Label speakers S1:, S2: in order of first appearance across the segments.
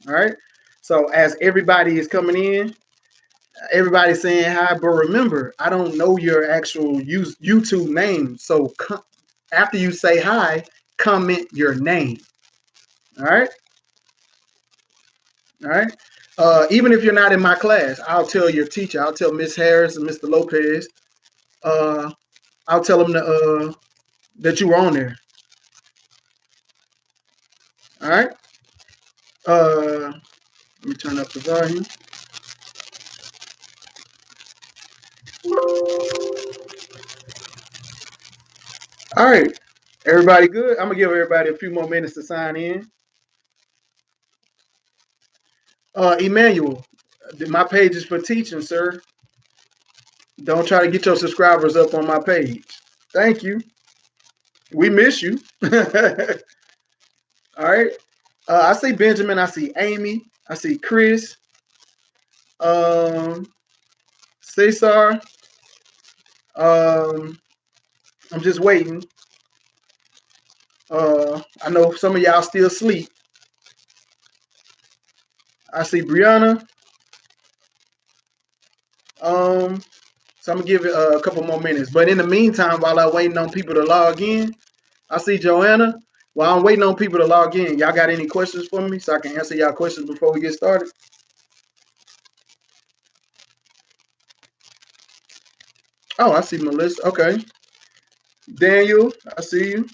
S1: All right. So as everybody is coming in, everybody's saying hi, but remember, I don't know your actual YouTube name. So after you say hi, comment your name. All right. All right. Even if you're not in my class, I'll tell your teacher. I'll tell Miss Harris and Mr. Lopez. Uh, I'll tell them that you were on there. All right. Let me turn up the volume. All right. Everybody good? I'm gonna give everybody a few more minutes to sign in. Emmanuel, my page is for teaching, sir. Don't try to get your subscribers up on my page. Thank you. We miss you. All right. I see Benjamin. I see Amy. I see Chris. Um, Cesar. I'm just waiting. I know some of y'all still sleep. I see Brianna. So I'm gonna give it a couple more minutes. But in the meantime, while I'm waiting on people to log in, I see Joanna. While I'm waiting on people to log in, y'all got any questions for me so I can answer y'all questions before we get started? Oh, I see Melissa. Okay. Daniel, I see you.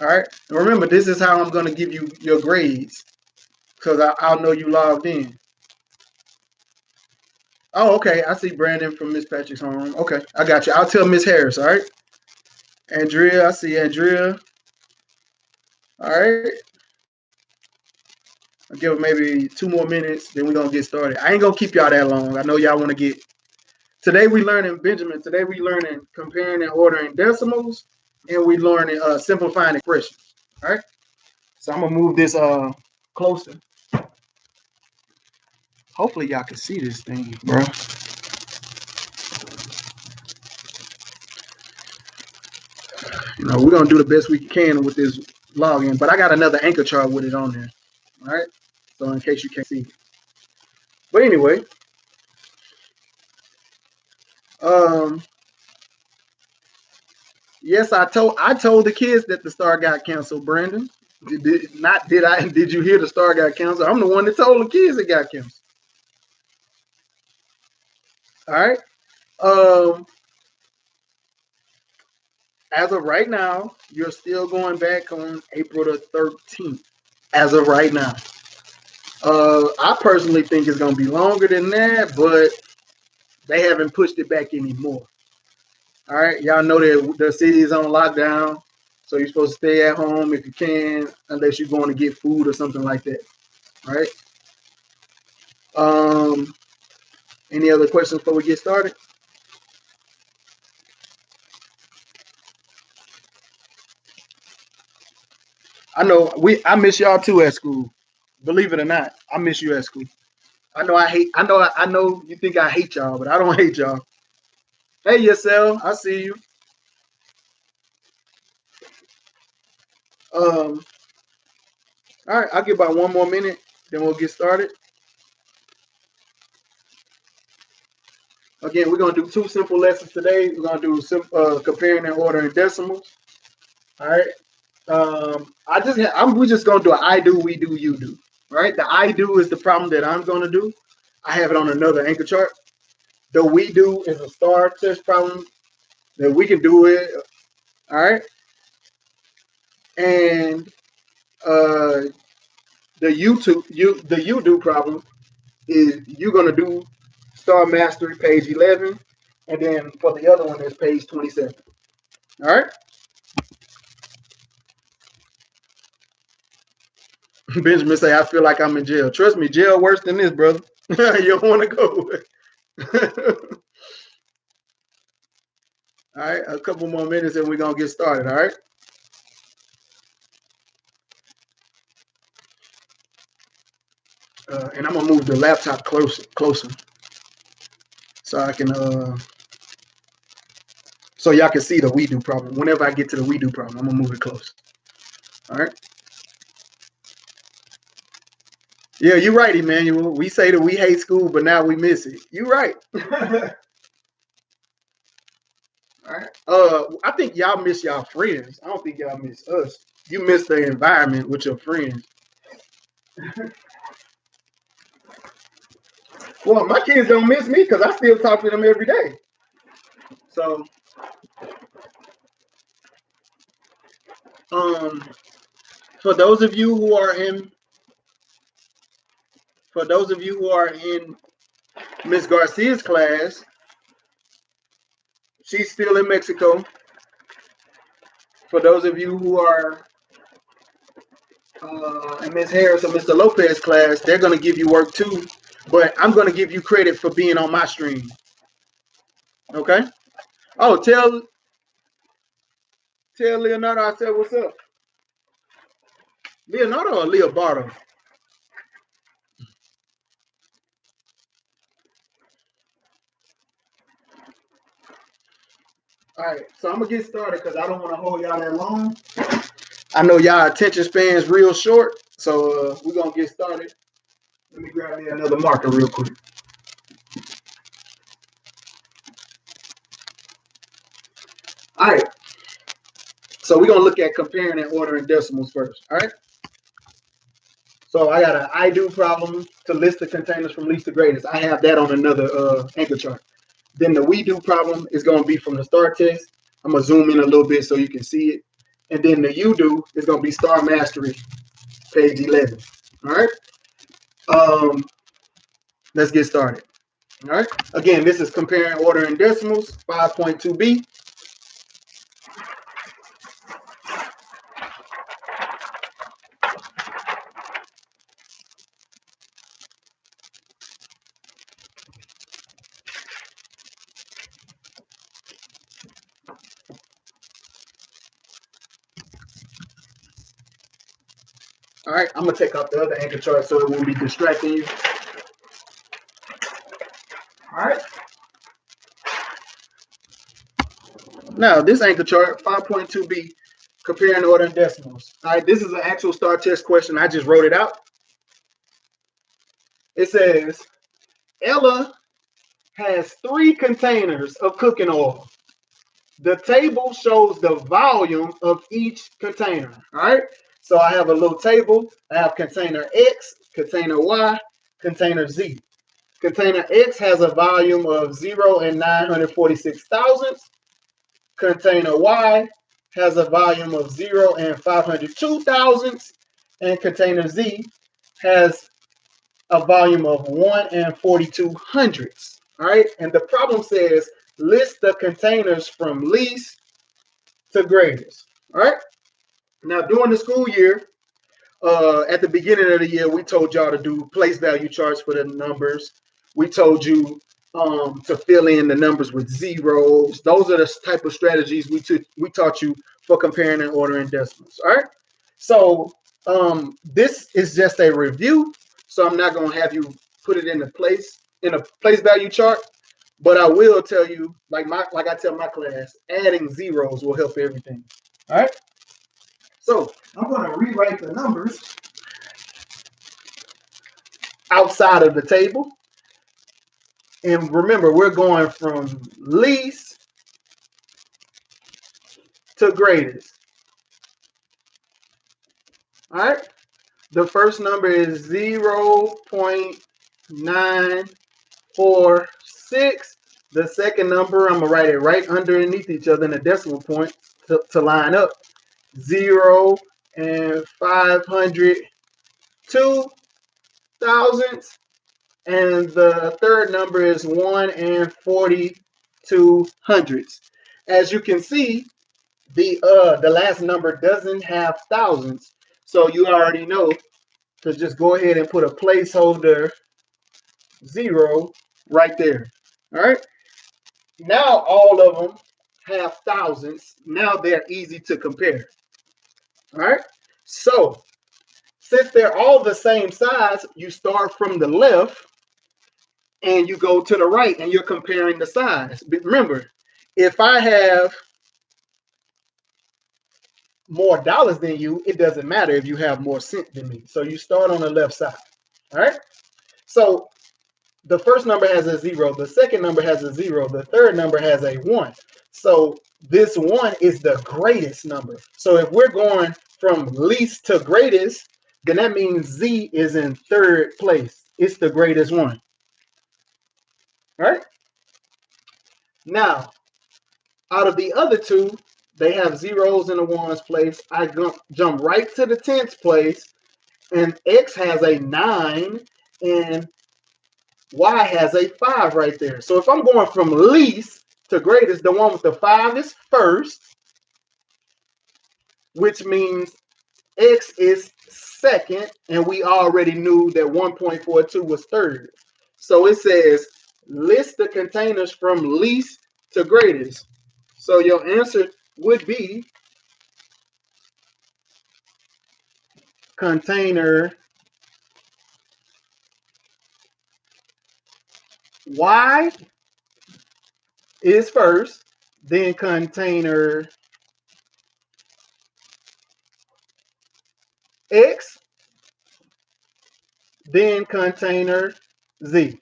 S1: All right. And remember, this is how I'm going to give you your grades because I'll know you logged in. Oh, okay. I see Brandon from Miss Patrick's home. Okay. I got you. I'll tell Miss Harris. All right. Andrea, I see Andrea. All right. I'll give it maybe 2 more minutes. Then we're going to get started. I ain't going to keep y'all that long. I know y'all want to get. Today we learning, Benjamin. Today we learning comparing and ordering decimals. And we learning simplifying expressions. All right. So I'm going to move this closer. Hopefully y'all can see this thing, bro. We're gonna do the best we can with this login, but I got another anchor chart with it on there. All right. So in case you can't see it. But anyway, um, yes, I told the kids that the star got canceled, Brandon. Did you hear the star got canceled? I'm the one that told the kids it got canceled. All right. Um, as of right now, you're still going back on April the 13th. As of right now. I personally think it's gonna be longer than that, but they haven't pushed it back anymore. All right, y'all know that the city is on lockdown, so you're supposed to stay at home if you can, unless you're going to get food or something like that. All right. Um, any other questions before we get started? I know I miss y'all too at school. Believe it or not, I miss you at school. I know you think I hate y'all, but I don't hate y'all. Hey, yourself, I see you. Um, all right, I'll give about 1 more minute, then we'll get started. Again, we're gonna do two simple lessons today. We're gonna do comparing and ordering decimals. All right. We're just gonna do an I do, we do, you do. All right. The I do is the problem that I'm gonna do. I have it on another anchor chart. The we do is a star test problem that we can do it. All right. And uh, the you do problem is you're gonna do star mastery page 11, and then for the other one is page 27. All right. Benjamin say, I feel like I'm in jail. Trust me, jail worse than this, brother. You don't want to go. All right, a couple more minutes and we're going to get started. All right. And I'm going to move the laptop closer so I can, so y'all can see the we do problem. Whenever I get to the we do problem, I'm going to move it close. All right. Yeah, you're right, Emmanuel. We say that we hate school, but now we miss it. You're right. All right. I think y'all miss y'all friends. I don't think y'all miss us. You miss the environment with your friends. Well, my kids don't miss me because I still talk to them every day. So, um, for those of you who are in, for those of you who are in Miss Garcia's class, she's still in Mexico. For those of you who are in Miss Harris or Mr. Lopez class, they're going to give you work too. But I'm going to give you credit for being on my stream. Okay? Oh, tell Leonardo I said what's up. Leonardo or Leobardo? All right, so I'm going to get started because I don't want to hold y'all that long. I know y'all attention span's real short, so we're going to get started. Let me grab me another marker real quick. All right, so we're going to look at comparing and ordering decimals first. All right. So I got an I do problem to list the containers from least to greatest. I have that on another anchor chart. Then the we do problem is going to be from the STAR test. I'm going to zoom in a little bit so you can see it. And then the you do is going to be STAR mastery, page 11. All right. Um, let's get started. All right. Again, this is comparing order and decimals, 5.2b. All right. I'm going to take off the other anchor chart so it won't be distracting you. All right. Now, this anchor chart, 5.2b, comparing order and decimals. All right, this is an actual STAR test question. I just wrote it out. It says, Ella has 3 containers of cooking oil. The table shows the volume of each container. All right, so I have a little table. I have container X, container Y, container Z. Container X has a volume of 0 and 946 thousandths. Container Y has a volume of 0 and 502 thousandths, and container Z has a volume of 1 and 42 hundredths. All right, and the problem says list the containers from least to greatest. All right, now during the school year, at the beginning of the year, we told y'all to do place value charts for the numbers. We told you to fill in the numbers with zeros. Those are the type of strategies we taught you for comparing and ordering decimals. All right. So this is just a review. So I'm not going to have you put it in a place value chart, but I will tell you, like I tell my class, adding zeros will help everything. All right. So I'm going to rewrite the numbers outside of the table. And remember, we're going from least to greatest. All right. The first number is 0.946. The second number, I'm going to write it right underneath each other in the decimal point to line up. 0 and 502 thousandths. And the third number is 1 and 42 hundredths. As you can see, the last number doesn't have thousands, so you already know to just go ahead and put a placeholder 0 right there. All right. Now all of them have thousands. Now they're easy to compare. All right. So since they're all the same size, you start from the left and you go to the right and you're comparing the size. But remember, if I have more dollars than you, it doesn't matter if you have more cents than me. So you start on the left side. All right. So the first number has a 0, the second number has a 0, the third number has a 1. So this 1 is the greatest number. So if we're going from least to greatest, then that means Z is in third place. It's the greatest one. All right? Now, out of the other two, they have zeros in the ones place. I jump right to the tens place, and X has a 9, and Y has a 5 right there. So if I'm going from least to greatest, the one with the 5 is first, which means X is second, and we already knew that 1.42 was third. So it says list the containers from least to greatest. So your answer would be container Y is first, then container X, then container Z.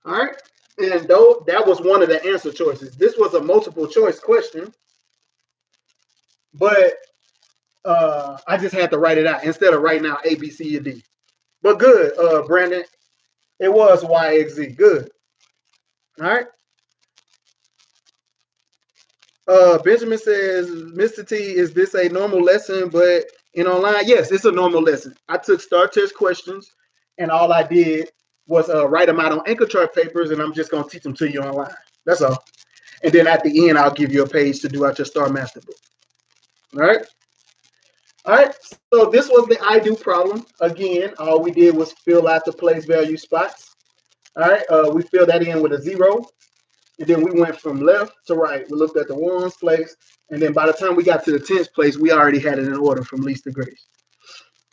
S1: All right. And though that was one of the answer choices, this was a multiple choice question, but I just had to write it out instead of writing out A, B, C, or D. But good, Brandon. It was YXZ. Good. All right. Benjamin says, Mr. T, is this a normal lesson? But in online, yes, it's a normal lesson. I took STAAR test questions, and all I did was write them out on anchor chart papers, and I'm just going to teach them to you online. That's all. And then at the end, I'll give you a page to do out your STAAR Master book. All right. All right. So this was the I do problem. Again, all we did was fill out the place value spots. All right. We filled that in with a 0. And then we went from left to right. We looked at the ones place. And then by the time we got to the tens place, we already had it in order from least to greatest.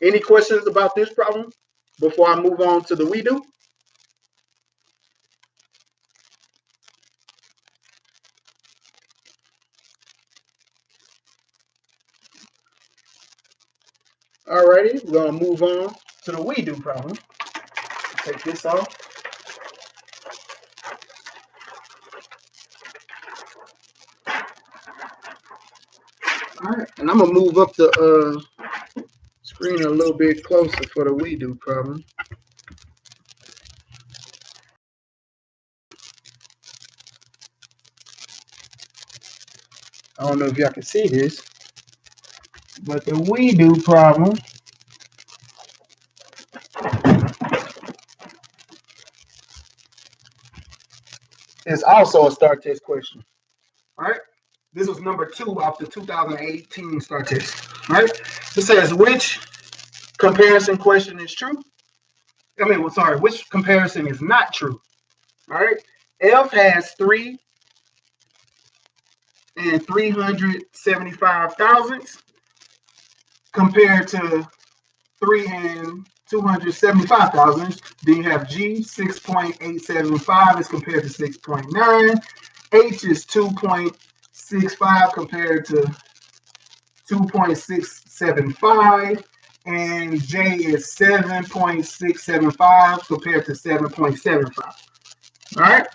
S1: Any questions about this problem before I move on to the we do? All righty, we're going to move on to the we do problem. Take this off. All right, and I'm going to move up the screen a little bit closer for the we do problem. I don't know if y'all can see this, but the we do problem is also a STAAR test question. All right. This was number 2 off the 2018 STAAR test. All right. It says which comparison question is true? Which comparison is not true? All right. F has 3 and 375 thousandths compared to 3 and 275 thousandths. Then you have G, 6.875 is compared to 6.9. H is 2.65 compared to 2.675, and J is 7.675 compared to 7.75. All right.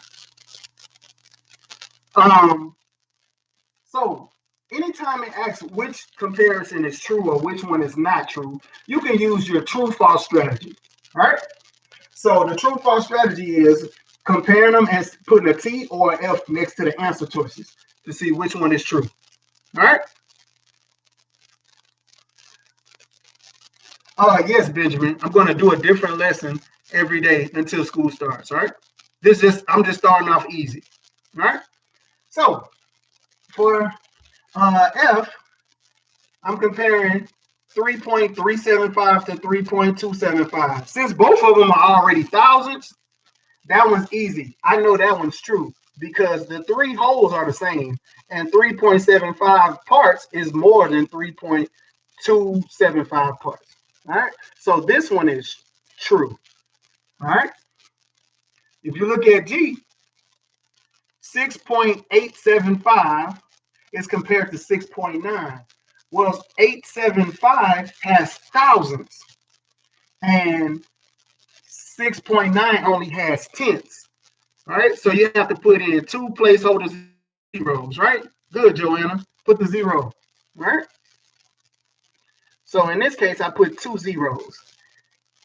S1: So anytime it asks which comparison is true or which one is not true, you can use your true-false strategy. All right. So the true-false strategy is comparing them and putting a T or an F next to the answer choices to see which one is true. All right. Yes, Benjamin. I'm going to do a different lesson every day until school starts. All right. I'm just starting off easy. All right. So for F, I'm comparing 3.375 to 3.275. Since both of them are already thousandths, that one's easy. I know that one's true because the 3 wholes are the same, and 3.75 parts is more than 3.275 parts. All right. So this one is true. All right. If you look at G, 6.875 is compared to 6.9. Well, 875 has thousands, and 6.9 only has tenths. All right, so you have to put in two placeholders zeros, right? Good, Joanna. Put the zero, right? So in this case, I put two zeros.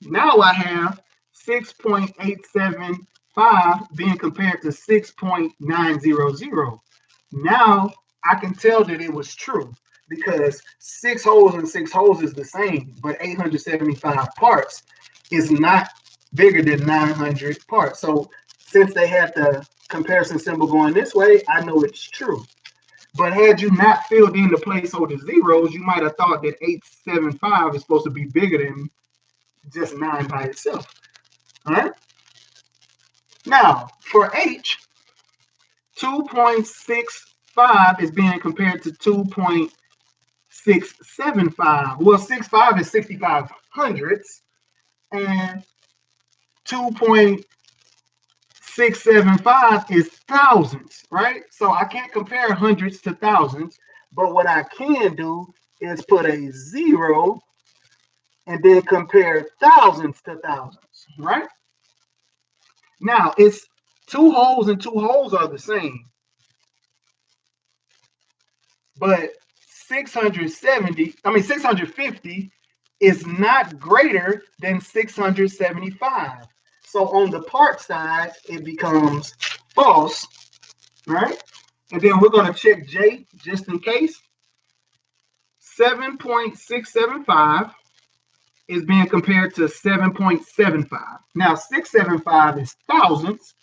S1: Now I have 6.875 being compared to 6.900. Now I can tell that it was true because 6 holes and 6 holes is the same, but 875 parts is not bigger than 900 parts. So since they had the comparison symbol going this way, I know it's true. But had you not filled in the placeholder zeros, you might have thought that 875 is supposed to be bigger than just 9 by itself. All right. Now, for H, 2.65 is being compared to 2.675. Well, 65 is 65 hundredths, and 2.675 is thousands, right? So I can't compare hundreds to thousands, but what I can do is put a zero and then compare thousands to thousands, right? Now, it's 2 holes and 2 holes are the same, but 650 is not greater than 675. So on the part side, it becomes false, right? And then we're going to check J just in case. 7.675 is being compared to 7.75. Now, 675 is thousands,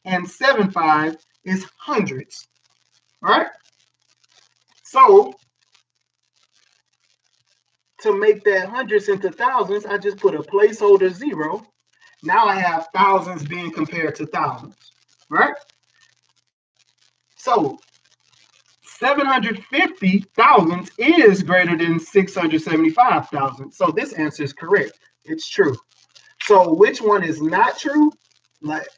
S1: and 75 is hundreds, all right? So to make that hundreds into thousands, I just put a placeholder zero. Now I have thousands being compared to thousands, right? So 750 thousands is greater than 675,000. So this answer is correct. It's true. So which one is not true? Like,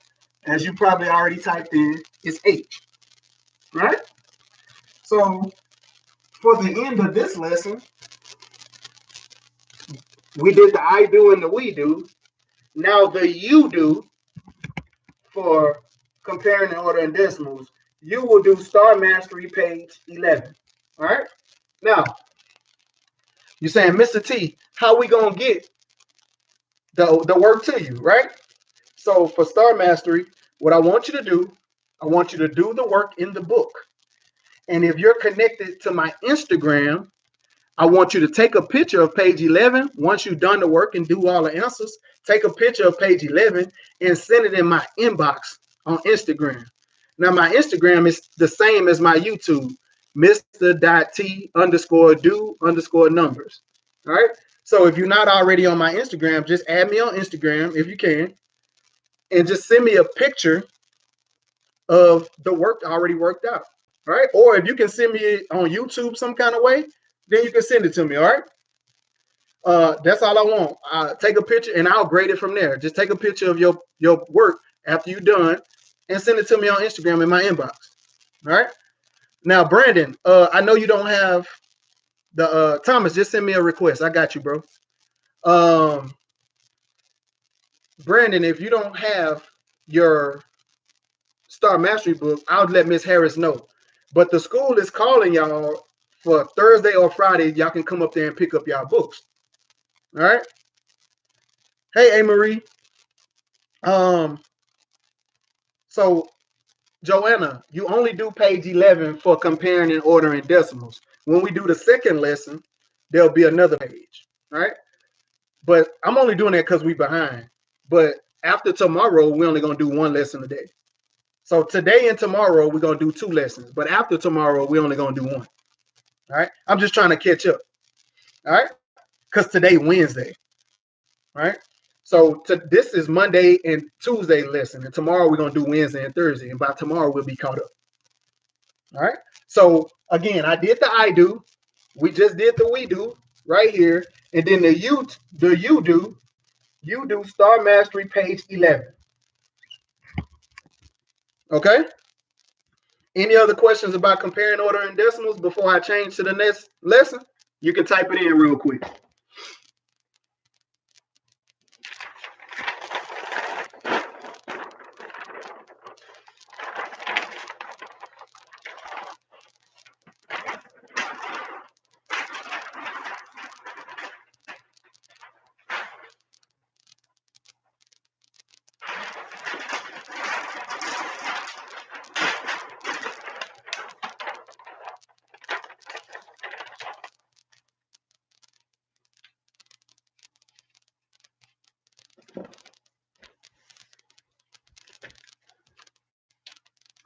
S1: as you probably already typed in, is H, right? So for the end of this lesson, we did the I do and the we do. Now the you do for comparing and ordering decimals, you will do Star Mastery page 11. All right. Now, you're saying, Mr. T, how we going to get the work to you, right? So for Star Mastery, what I want you to do, I want you to do the work in the book. And if you're connected to my Instagram, I want you to take a picture of page 11. Once you've done the work and do all the answers, take a picture of page 11 and send it in my inbox on Instagram. Now, my Instagram is the same as my YouTube, Mr.T_do_numbers. All right. So if you're not already on my Instagram, just add me on Instagram if you can, and just send me a picture of the work already worked out. All right. Or if you can send me on YouTube some kind of way, then you can send it to me. All right. That's all I want. Take a picture and I'll grade it from there. Just take a picture of your work after you're done and send it to me on Instagram in my inbox. All right. Now, Brandon, I know you don't have the Thomas. Just send me a request. I got you, bro. Brandon, if you don't have your Star Mastery book, I'll let Miss Harris know. But the school is calling y'all for Thursday or Friday. Y'all can come up there and pick up y'all books. All right. Hey, A. Marie. So Joanna, you only do page 11 for comparing and ordering decimals. When we do the second lesson, there'll be another page, right? But I'm only doing that because we're behind. But after tomorrow, we're only going to do one lesson a day. So today and tomorrow, we're going to do 2 lessons. But after tomorrow, we're only going to do 1. All right? I'm just trying to catch up. All right? Because today, Wednesday. All right? So this is Monday and Tuesday lesson. And tomorrow, we're going to do Wednesday and Thursday. And by tomorrow, we'll be caught up. All right. So again, I did the I do. We just did the we do right here. And then the you do Star Mastery page 11. Okay. Any other questions about comparing order and decimals before I change to the next lesson? You can type it in real quick.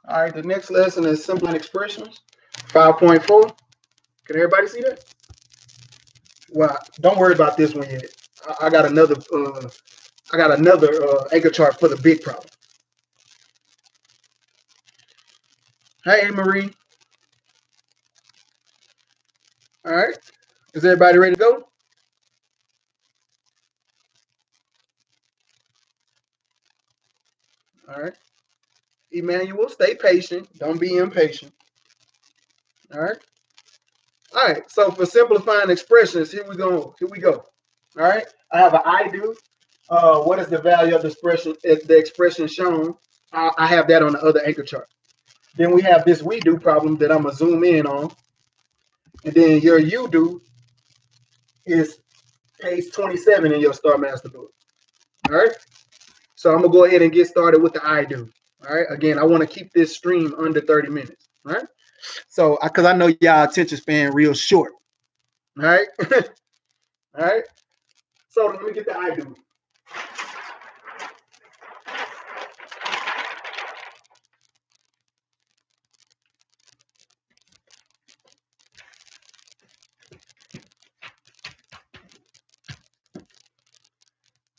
S1: All right, the next lesson is simplifying expressions, 5.4. Can everybody see that? Well, don't worry about this one yet. I got another anchor chart for the big problem. Hey, Marie. All right. Is everybody ready to go? All right. Emmanuel, stay patient. Don't be impatient. All right. All right. So for simplifying expressions, here we go. Here we go. All right. I have an I do. What is the value of the expression? Is the expression shown? I have that on the other anchor chart. Then we have this we do problem that I'm gonna zoom in on, and then your you do is page 27 in your Star Master book. All right. So I'm gonna go ahead and get started with the I do. All right. Again, I want to keep this stream under 30 minutes. All right. So, because I know y'all attention span real short. All right. All right. So let me get the I do.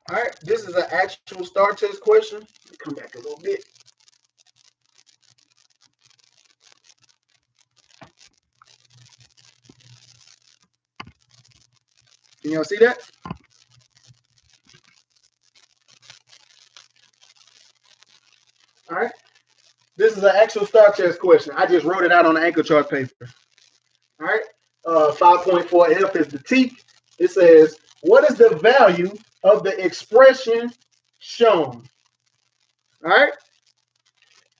S1: All right. This is an actual STAR test question. Let me come back a little bit. Can y'all see that? All right. This is an actual STAR test question. I just wrote it out on the anchor chart paper. All right. 5.4F is the T. It says, what is the value of the expression shown? All right.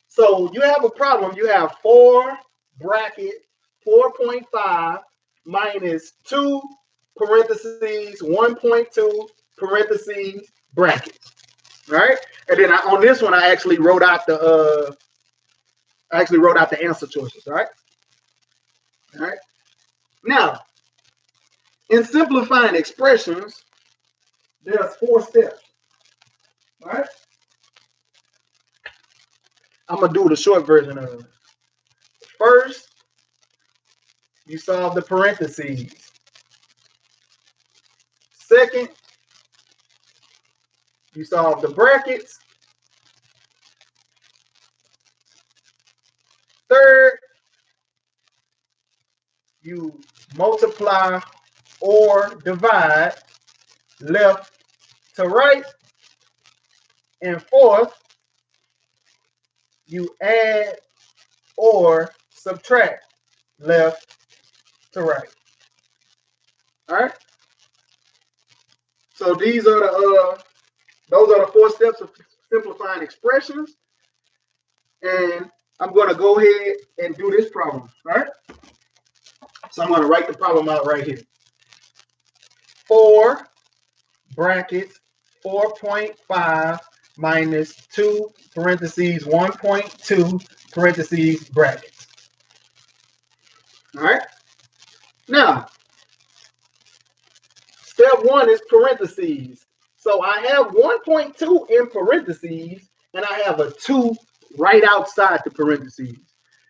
S1: So you have a problem. You have 4 bracket 4.5 minus 2 parentheses 1.2 parentheses brackets. All right. And then on this one, I actually wrote out the answer choices. All right. All right. Now, in simplifying expressions, there's 4 steps. All right. I'm gonna do the short version of it. First, you solve the parentheses. Second, you solve the brackets. Third, you multiply or divide left to right. And fourth, you add or subtract left to right. All right. So those are the 4 steps of simplifying expressions. And I'm going to go ahead and do this problem. All right. So I'm going to write the problem out right here. 4 brackets 4.5 minus 2 parentheses 1.2 parentheses brackets. All right. Now, step 1 is parentheses. So I have 1.2 in parentheses, and I have a 2 right outside the parentheses.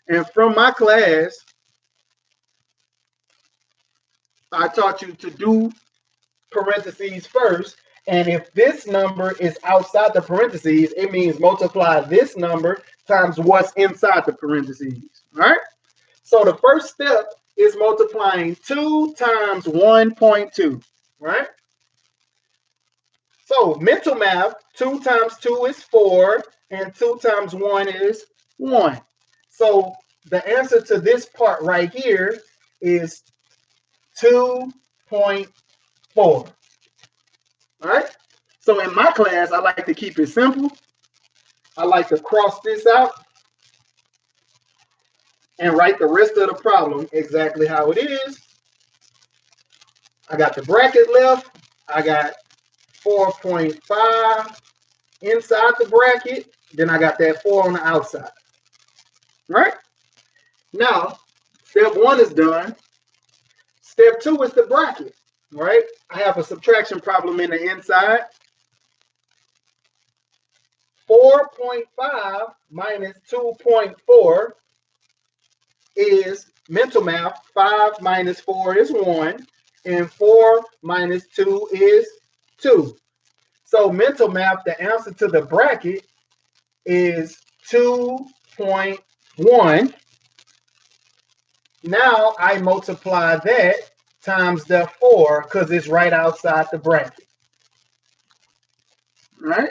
S1: And from my class, I taught you to do parentheses first. And if this number is outside the parentheses, it means multiply this number times what's inside the parentheses. All right. So the first step is multiplying 2 times 1.2. Right. So mental math, 2 times 2 is 4, and 2 times 1 is 1. So the answer to this part right here is 2.4. All right. So in my class, I like to keep it simple. I like to cross this out and write the rest of the problem exactly how it is. I got the bracket left. I got 4.5 inside the bracket. Then I got that 4 on the outside. Right? Now, step 1 is done. Step 2 is the bracket. Right? I have a subtraction problem in the inside. 4.5 minus 2.4 is mental math. 5 minus 4 is 1. And 4 minus 2 is 2. So mental math, the answer to the bracket is 2.1. Now I multiply that times the 4 because it's right outside the bracket. All right?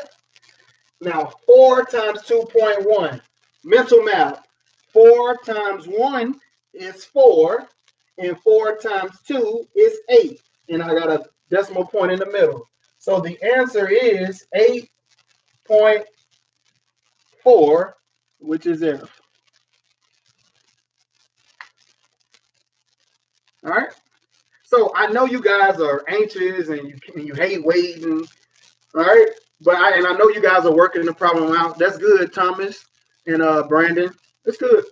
S1: Now 4 times 2.1. Mental math. 4 times 1 is 4. And 4 times 2 is 8. And I got a decimal point in the middle. So the answer is 8.4, which is F. All right. So I know you guys are anxious and you hate waiting. All right. But I know you guys are working the problem out. That's good, Thomas and Brandon. That's good.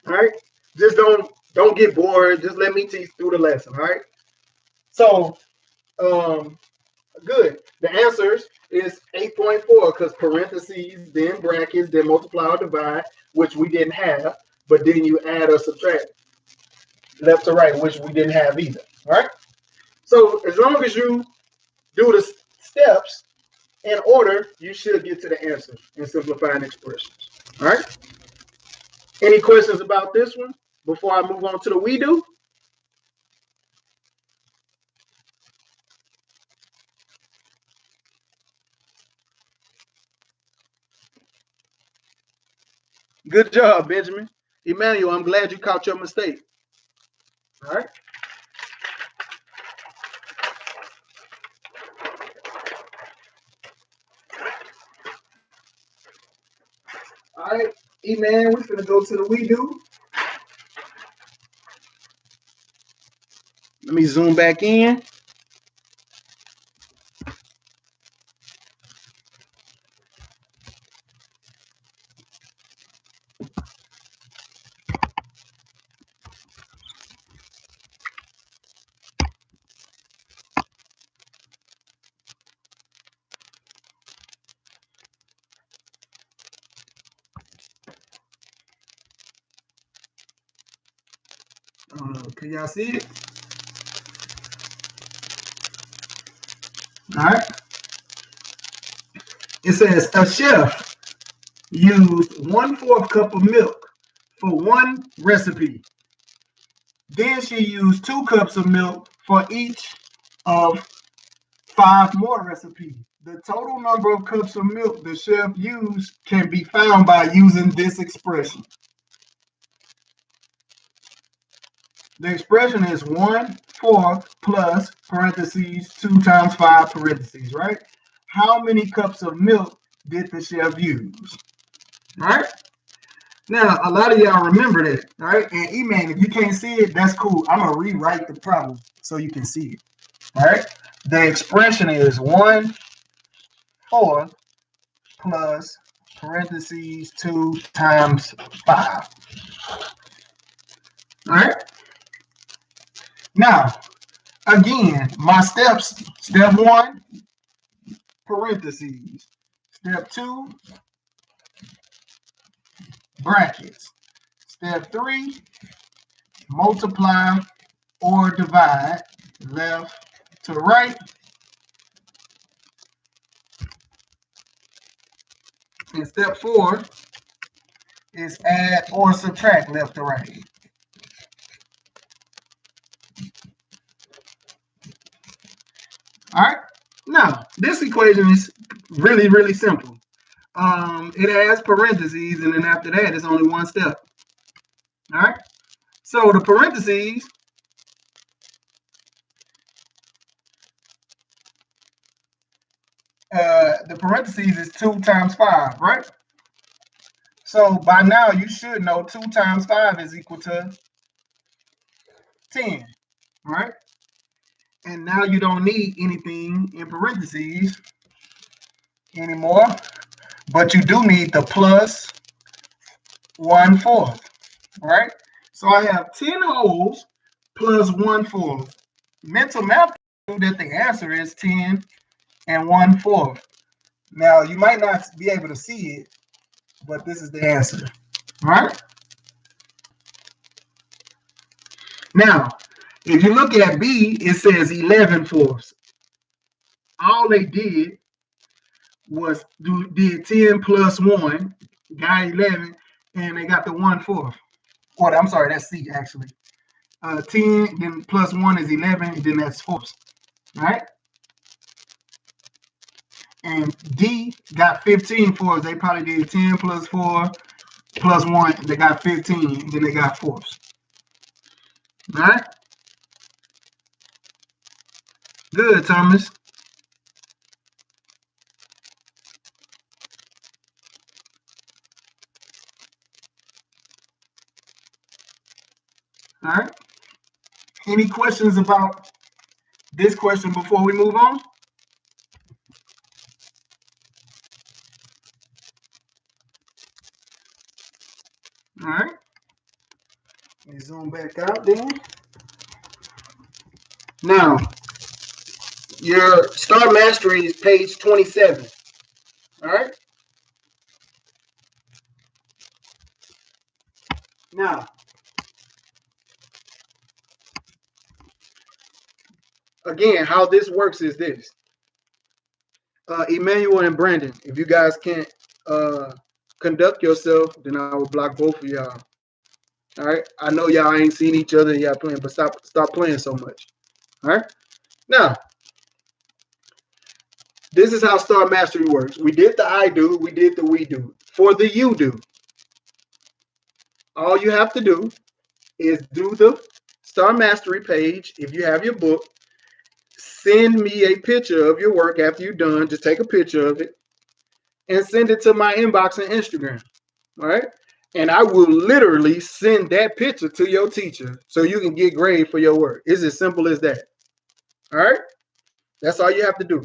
S1: All right. Just don't get bored. Just let me teach through the lesson. All right. So good. The answers is 8.4 because parentheses, then brackets, then multiply or divide, which we didn't have, but then you add or subtract left to right, which we didn't have either. All right. So as long as you do the steps in order, you should get to the answer in simplifying expressions. All right. Any questions about this one before I move on to the we do? Good job, Benjamin. Emmanuel, I'm glad you caught your mistake. All right. All right, E-Man, we're going to go to the we do. Let me zoom back in. Can y'all see it? All right. It says a chef used 1/4 cup of milk for one recipe. Then she used 2 cups of milk for each of 5 more recipes. The total number of cups of milk the chef used can be found by using this expression. The expression is 1/4 plus parentheses 2 times 5 parentheses, right? How many cups of milk did the chef use? All right. Now, a lot of y'all remember that, all right? And E-Man, if you can't see it, that's cool. I'm going to rewrite the problem so you can see it, all right? The expression is 1/4 plus parentheses 2 times 5. All right? Now, again, my steps, step 1, parentheses. Step 2, brackets. Step 3, multiply or divide left to right. And step 4 is add or subtract left to right. All right. Now, this equation is really, really simple. It has parentheses, and then after that, it's only one step. All right. So the parentheses the parentheses is 2 times 5, right? So by now you should know 2 times 5 is equal to 10, right? And now you don't need anything in parentheses anymore, but you do need the plus 1/4, right? So I have 10 wholes plus 1/4. Mental math that the answer is 10 and 1/4. Now you might not be able to see it, but this is the answer, right? Now, if you look at B, it says 11/4. All they did was did 10 plus 1, got 11, and they got the 1/4. Or I'm sorry, that's C actually. 10, then plus 1 is 11, and then that's fourths, right? And D got 15 fourths. They probably did 10 plus 4 plus 1. They got 15, and then they got fourths. All right? Good, Thomas. All right. Any questions about this question before we move on? All right. Let me zoom back out then. Now, your Star Mastery is page 27. All right. Now, again, how this works is this. Emmanuel and Brandon, if you guys can't conduct yourself, then I will block both of y'all. All right. I know y'all ain't seen each other, y'all playing, but stop playing so much. All right. Now, this is how Star Mastery works. We did the I do, we did the we do. For the you do, all you have to do is do the Star Mastery page. If you have your book, send me a picture of your work after you're done. Just take a picture of it and send it to my inbox and Instagram. All right. And I will literally send that picture to your teacher so you can get grade for your work. It's as simple as that. All right. That's all you have to do.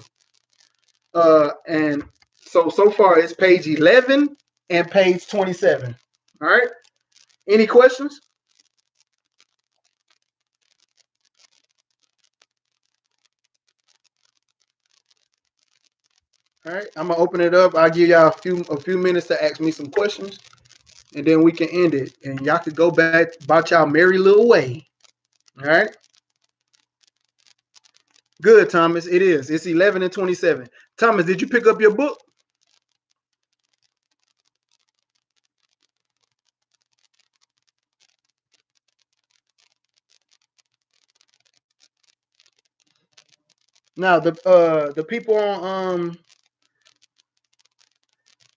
S1: And so far it's page 11 and page 27. All right. Any questions? All right. I'm gonna open it up. I'll give y'all a few minutes to ask me some questions, and then we can end it. And y'all could go back about y'all merry little way. All right. Good, Thomas. It is. It's 11 and 27. Thomas, did you pick up your book? Now the people on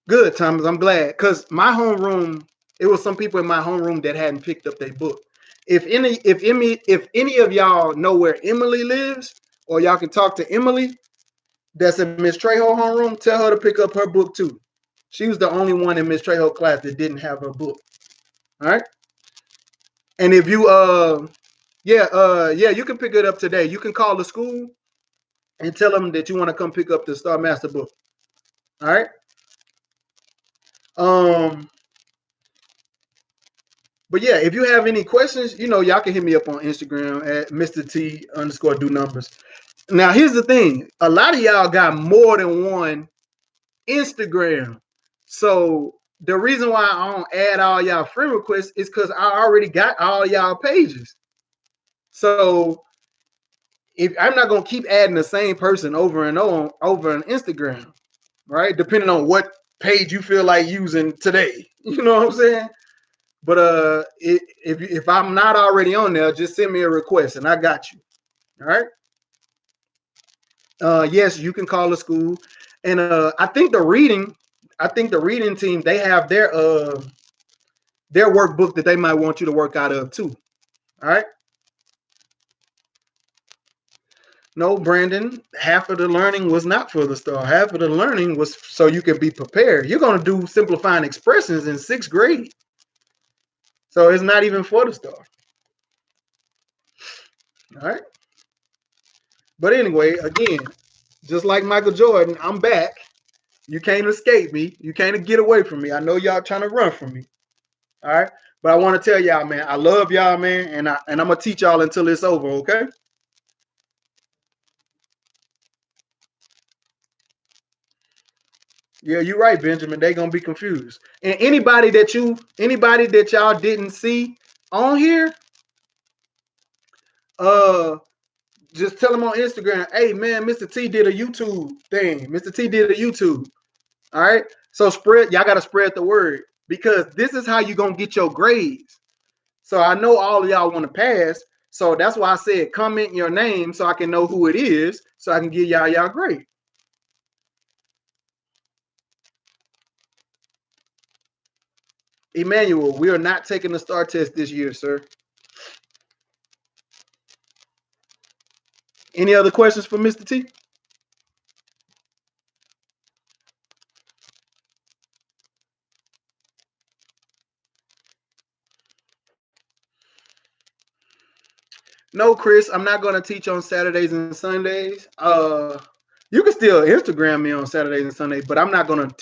S1: good, Thomas. I'm glad because my homeroom, it was some people in my homeroom that hadn't picked up their book. If any of y'all know where Emily lives, or y'all can talk to Emily, that's in Miss Trejo homeroom, tell her to pick up her book too. She was the only one in Miss Trejo class that didn't have her book. All right. And if you yeah, you can pick it up today. You can call the school and tell them that you want to come pick up the Star Master book. All right. But yeah, if you have any questions, y'all can hit me up on Instagram at Mr. T _ do numbers. Now, here's the thing. A lot of y'all got more than one Instagram. So the reason why I don't add all y'all friend requests is because I already got all y'all pages. So if I'm not gonna keep adding the same person over and over on Instagram, right? Depending on what page you feel like using today. You know what I'm saying? But if I'm not already on there, just send me a request and I got you. All right. Yes, you can call the school, and I think the reading team, they have their workbook that they might want you to work out of too. All right. No, Brandon, half of the learning was not for the star. Half of the learning was so you could be prepared. You're going to do simplifying expressions in 6th grade. So it's not even for the star. All right. But anyway, again, just like Michael Jordan, I'm back. You can't escape me. You can't get away from me. I know y'all trying to run from me. All right. But I want to tell y'all, man, I love y'all, man, and I'm gonna teach y'all until it's over, okay? Yeah, you're right, Benjamin. They're gonna be confused. And anybody that y'all didn't see on here, uh just tell them on Instagram, hey man, Mr. T did a YouTube thing. Mr. T did a YouTube. All right. So y'all gotta spread the word because this is how you're gonna get your grades. So I know all of y'all want to pass. So that's why I said comment your name so I can know who it is, so I can give y'all grade. Emmanuel, we are not taking the STAR test this year, sir. Any other questions for Mr. T? No, Chris, I'm not going to teach on Saturdays and Sundays. You can still Instagram me on Saturdays and Sundays, but I'm not going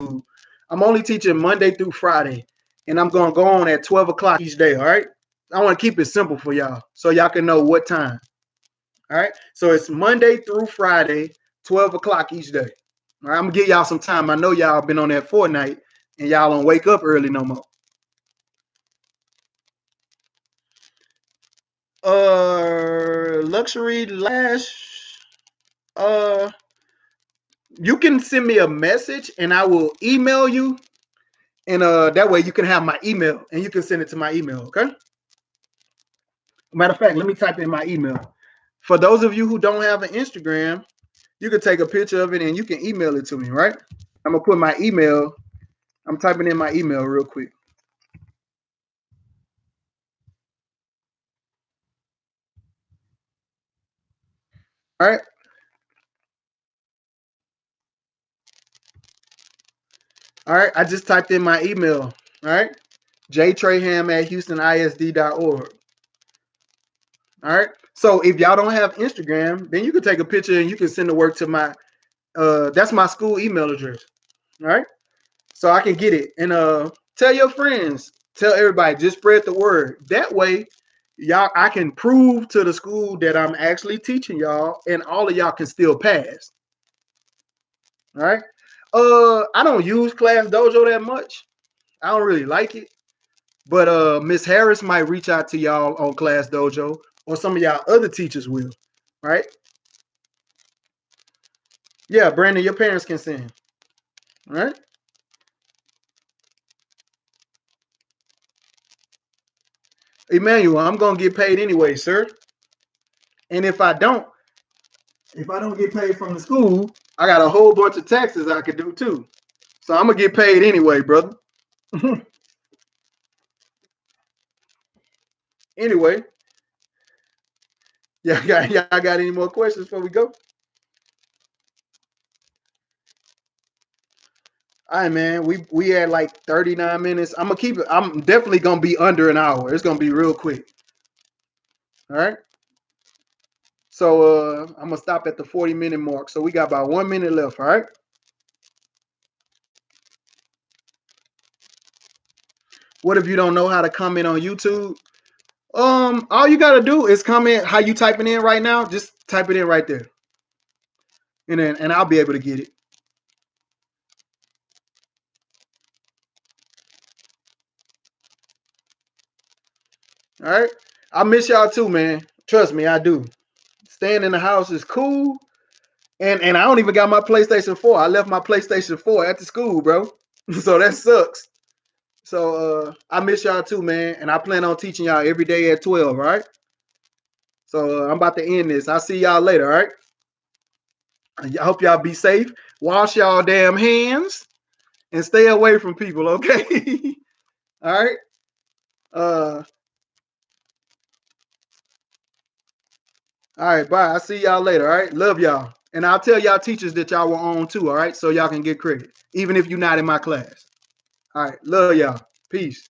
S1: to. I'm only teaching Monday through Friday, and I'm going to go on at 12 o'clock each day, all right? I want to keep it simple for y'all so y'all can know what time, all right? So it's Monday through Friday, 12 o'clock each day. All right, I'm going to give y'all some time. I know y'all been on that Fortnite, and y'all don't wake up early no more. Luxury Lash. Uh, you can send me a message and I will email you. And that way you can have my email and you can send it to my email, okay? Matter of fact, let me type in my email. For those of you who don't have an Instagram, you can take a picture of it and you can email it to me, right? I'm gonna put my email. I'm typing in my email real quick. All right. All right. I just typed in my email. All right. jtraham@houstonisd.org. All right. So if y'all don't have Instagram, then you can take a picture and you can send the work to my that's my school email address. All right. So I can get it. And tell your friends, tell everybody, just spread the word. That way, y'all I can prove to the school that I'm actually teaching y'all and all of y'all can still pass. All right. I don't use Class Dojo that much. I don't really like it. But Miss Harris might reach out to y'all on Class Dojo, or some of y'all other teachers will, right? Yeah, Brandon, your parents can send, right? Emmanuel, I'm gonna get paid anyway, sir. And if I don't get paid from the school, I got a whole bunch of taxes I could do too. So I'm gonna get paid anyway, brother. Anyway, y'all got any more questions before we go? All right, man. We had like 39 minutes. I'm gonna keep it. I'm definitely gonna be under an hour. It's gonna be real quick. All right. So I'm gonna stop at the 40-minute mark. So we got about 1 minute left. All right. What if you don't know how to comment on YouTube? All you gotta do is comment how you typing in right now. Just type it in right there, and I'll be able to get it. All right. I miss y'all too, man. Trust me, I do. Staying in the house is cool. And I don't even got my PlayStation 4. I left my PlayStation 4 at the school, bro. So that sucks. So I miss y'all too, man. And I plan on teaching y'all every day at 12, all right? So I'm about to end this. I'll see y'all later, all right? I hope y'all be safe. Wash y'all damn hands and stay away from people, okay? All right. Uh All right, bye. I'll see y'all later. All right. Love y'all. And I'll tell y'all teachers that y'all were on too. All right. So y'all can get credit, even if you're not in my class. All right. Love y'all. Peace.